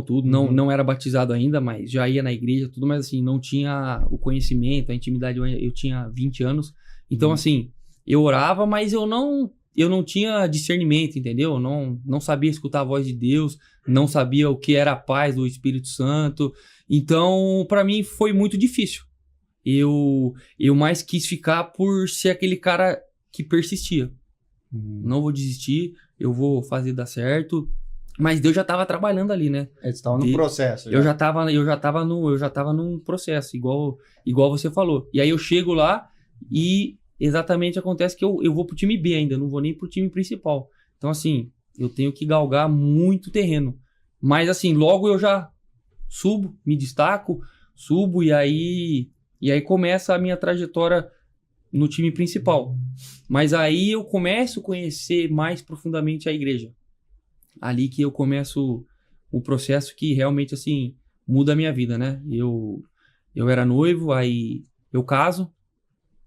tudo. Não era batizado ainda, mas já ia na igreja, tudo. Mas assim, não tinha o conhecimento, a intimidade. Eu tinha 20 anos. Então, assim, eu orava, mas eu não tinha discernimento, entendeu? Não sabia escutar a voz de Deus, não sabia o que era a paz do Espírito Santo. Então, para mim, foi muito difícil. Eu mais quis ficar por ser aquele cara que persistia. Não vou desistir, eu vou fazer dar certo. Mas Deus já estava trabalhando ali, né? Você estava no processo. Eu já estava num processo, igual você falou. E aí eu chego lá e exatamente acontece que eu vou pro time B ainda, não vou nem pro time principal. Então, assim, eu tenho que galgar muito terreno. Mas, assim, logo eu já subo, me destaco, subo e aí começa a minha trajetória no time principal. Mas aí eu começo a conhecer mais profundamente a igreja. Ali que eu começo o processo que realmente, assim, muda a minha vida, né? Eu era noivo, aí eu caso.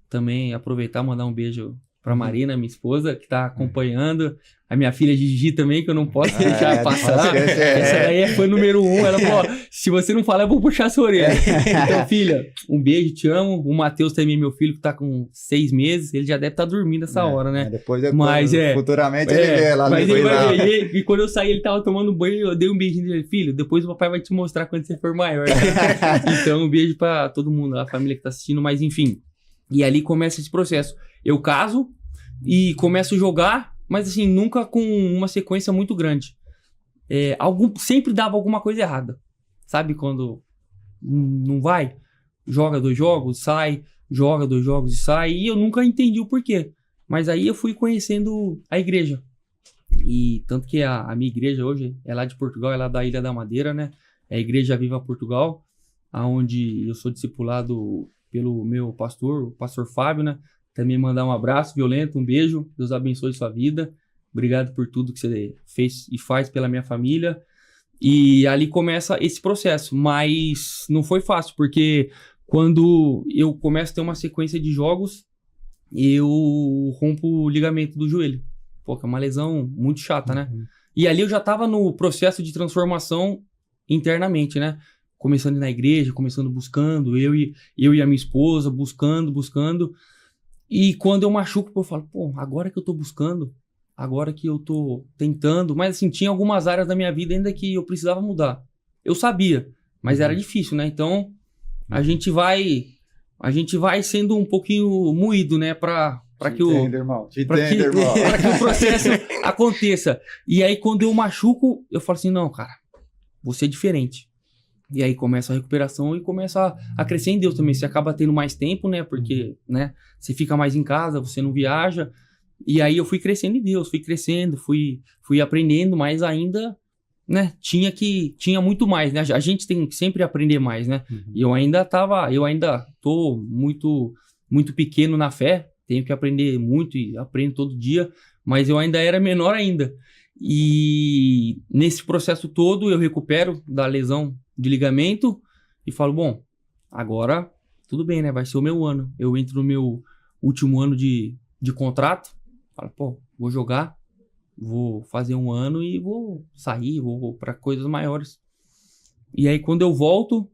Também aproveitar e mandar um beijo pra Marina, minha esposa, que tá acompanhando. A minha filha Gigi também, que eu não posso deixar passar. Essa daí é fã número 1. Ela falou, se você não falar, eu vou puxar essa orelha. Então, filha, um beijo, te amo. O Matheus também, meu filho, que tá com 6 meses. Ele já deve estar dormindo essa hora, né? Depois futuramente ele vê lá. Mas ele vai ver. E quando eu saí, ele tava tomando banho, eu dei um beijinho nele. Filho, depois o papai vai te mostrar quando você for maior. Então, um beijo pra todo mundo, a família que tá assistindo. Mas, enfim. E ali começa esse processo. Eu caso e começo a jogar, mas assim, nunca com uma sequência muito grande. Sempre dava alguma coisa errada. Sabe quando não vai? Joga 2 jogos, sai. Joga 2 jogos e sai. E eu nunca entendi o porquê. Mas aí eu fui conhecendo a igreja. E tanto que a minha igreja hoje é lá de Portugal, é lá da Ilha da Madeira, né? É a Igreja Viva Portugal, onde eu sou discipulado pelo meu pastor, o pastor Fábio, né? Também mandar um abraço violento, um beijo. Deus abençoe sua vida. Obrigado por tudo que você fez e faz pela minha família. E ali começa esse processo. Mas não foi fácil, porque quando eu começo a ter uma sequência de jogos, eu rompo o ligamento do joelho. Pô, que é uma lesão muito chata, né? E ali eu já estava no processo de transformação internamente, né? Começando na igreja, começando buscando, eu e a minha esposa, buscando. E quando eu machuco, eu falo, pô, agora que eu tô buscando, agora que eu tô tentando. Mas assim, tinha algumas áreas da minha vida ainda que eu precisava mudar. Eu sabia, mas era difícil, né? Então, a gente vai sendo um pouquinho moído, né? Pra que o processo aconteça. E aí, quando eu machuco, eu falo assim, não, cara, você é diferente. E aí começa a recuperação e começa a crescer em Deus também. Você acaba tendo mais tempo, né? Porque, né? Você fica mais em casa, você não viaja. E aí eu fui crescendo em Deus, fui aprendendo, mas ainda, né? Tinha muito mais, né? A gente tem que sempre aprender mais, né? E eu ainda tô muito, muito pequeno na fé. Tenho que aprender muito e aprendo todo dia. Mas eu ainda era menor ainda. E nesse processo todo eu recupero da lesão de ligamento e falo, bom, agora tudo bem, né? Vai ser o meu ano. Eu entro no meu último ano de contrato. Falo, pô, vou jogar, vou fazer 1 ano e vou sair, vou para coisas maiores. E aí quando eu volto,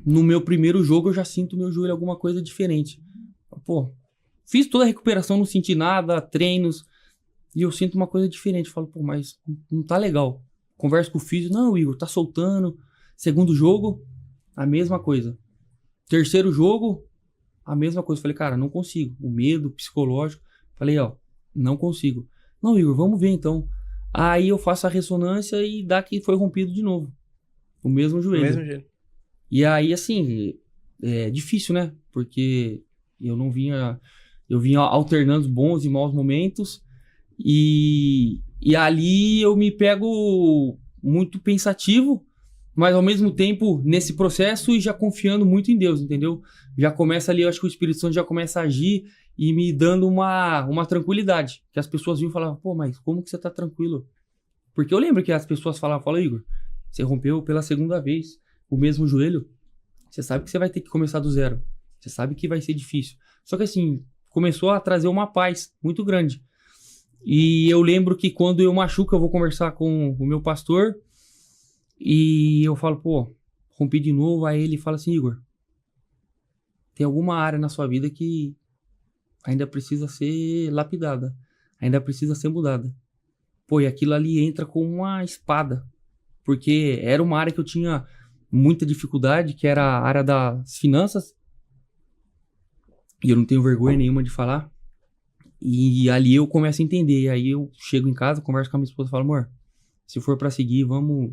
no meu primeiro jogo eu já sinto meu joelho alguma coisa diferente. Pô, fiz toda a recuperação, não senti nada, treinos, e eu sinto uma coisa diferente. Falo, pô, mas não tá legal. Converso com o físio, não, Igor, tá soltando. Segundo jogo, a mesma coisa. Terceiro jogo, a mesma coisa. Falei, cara, não consigo. O medo psicológico. Falei, ó, não consigo. Não, Igor, vamos ver então. Aí eu faço a ressonância e dá que foi rompido de novo. O mesmo joelho. O mesmo jeito. E aí, assim, é difícil, né? Porque eu vinha alternando bons e maus momentos. E ali eu me pego muito pensativo, mas ao mesmo tempo nesse processo e já confiando muito em Deus, entendeu? Já começa ali, eu acho que o Espírito Santo já começa a agir e me dando uma tranquilidade. Que as pessoas vinham e falavam, pô, mas como que você tá tranquilo? Porque eu lembro que as pessoas falavam, Igor, você rompeu pela 2ª vez o mesmo joelho, você sabe que você vai ter que começar do zero. Você sabe que vai ser difícil. Só que assim, começou a trazer uma paz muito grande. E eu lembro que quando eu machuco, eu vou conversar com o meu pastor E eu falo, pô, rompi de novo. Aí ele fala assim, Igor, tem alguma área na sua vida que ainda precisa ser lapidada, ainda precisa ser mudada. Pô, e aquilo ali entra com uma espada, porque era uma área que eu tinha muita dificuldade, que era a área das finanças, e eu não tenho vergonha nenhuma de falar. E ali eu começo a entender. Aí eu chego em casa, converso com a minha esposa e falo, amor, se for pra seguir, vamos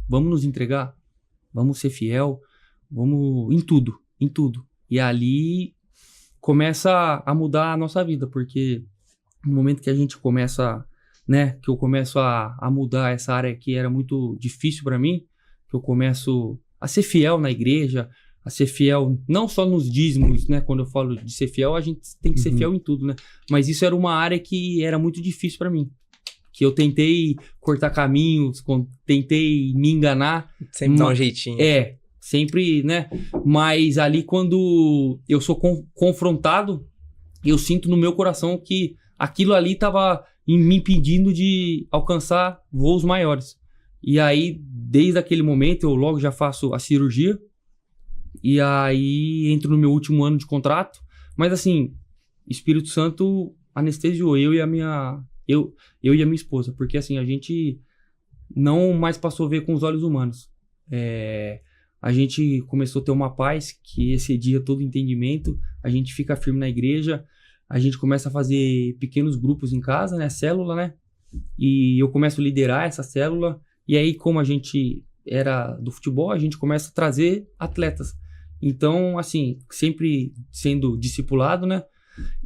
nos entregar, vamos ser fiel, vamos em tudo. E ali começa a mudar a nossa vida, porque no momento que a gente começa, né, que eu começo a mudar essa área que era muito difícil pra mim, que eu começo a ser fiel na igreja, a ser fiel não só nos dízimos, né? Quando eu falo de ser fiel, a gente tem que ser fiel em tudo, né? Mas isso era uma área que era muito difícil pra mim. Que eu tentei cortar caminhos, tentei me enganar. Sempre dá um jeitinho. Sempre, né? Mas ali quando eu sou confrontado, eu sinto no meu coração que aquilo ali tava me impedindo de alcançar voos maiores. E aí, desde aquele momento, eu logo já faço a cirurgia. E aí, entro no meu último ano de contrato. Mas assim, Espírito Santo anestesiou eu e a minha esposa. Porque assim, a gente não mais passou a ver com os olhos humanos. A gente começou a ter uma paz que excedia todo entendimento. A gente fica firme na igreja. A gente começa a fazer pequenos grupos em casa, né? Célula, né? E eu começo a liderar essa célula. E aí, como a gente era do futebol, a gente começa a trazer atletas. Então, assim, sempre sendo discipulado, né?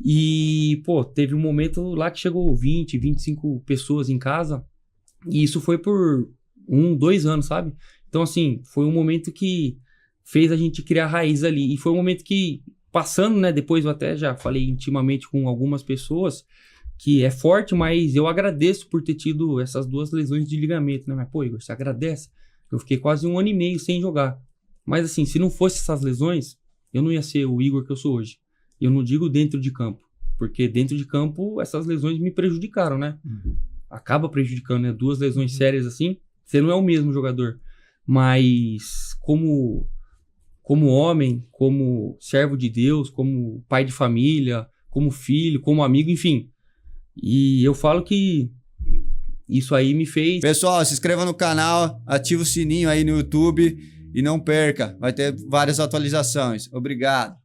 E, pô, teve um momento lá que chegou 20, 25 pessoas em casa. E isso foi por 2 anos, sabe? Então, assim, foi um momento que fez a gente criar raiz ali. E foi um momento que, passando, né? Depois eu até já falei intimamente com algumas pessoas, que é forte, mas eu agradeço por ter tido essas 2 lesões de ligamento, né? Mas, pô, Igor, você agradece? Eu fiquei quase 1 ano e meio sem jogar. Mas, assim, se não fosse essas lesões, eu não ia ser o Igor que eu sou hoje. Eu não digo dentro de campo, porque dentro de campo essas lesões me prejudicaram, né? Acaba prejudicando, né? 2 lesões sérias assim, você não é o mesmo jogador. Mas como homem, como servo de Deus, como pai de família, como filho, como amigo, enfim. E eu falo que isso aí me fez... Pessoal, se inscreva no canal, ativa o sininho aí no YouTube e não perca, vai ter várias atualizações. Obrigado.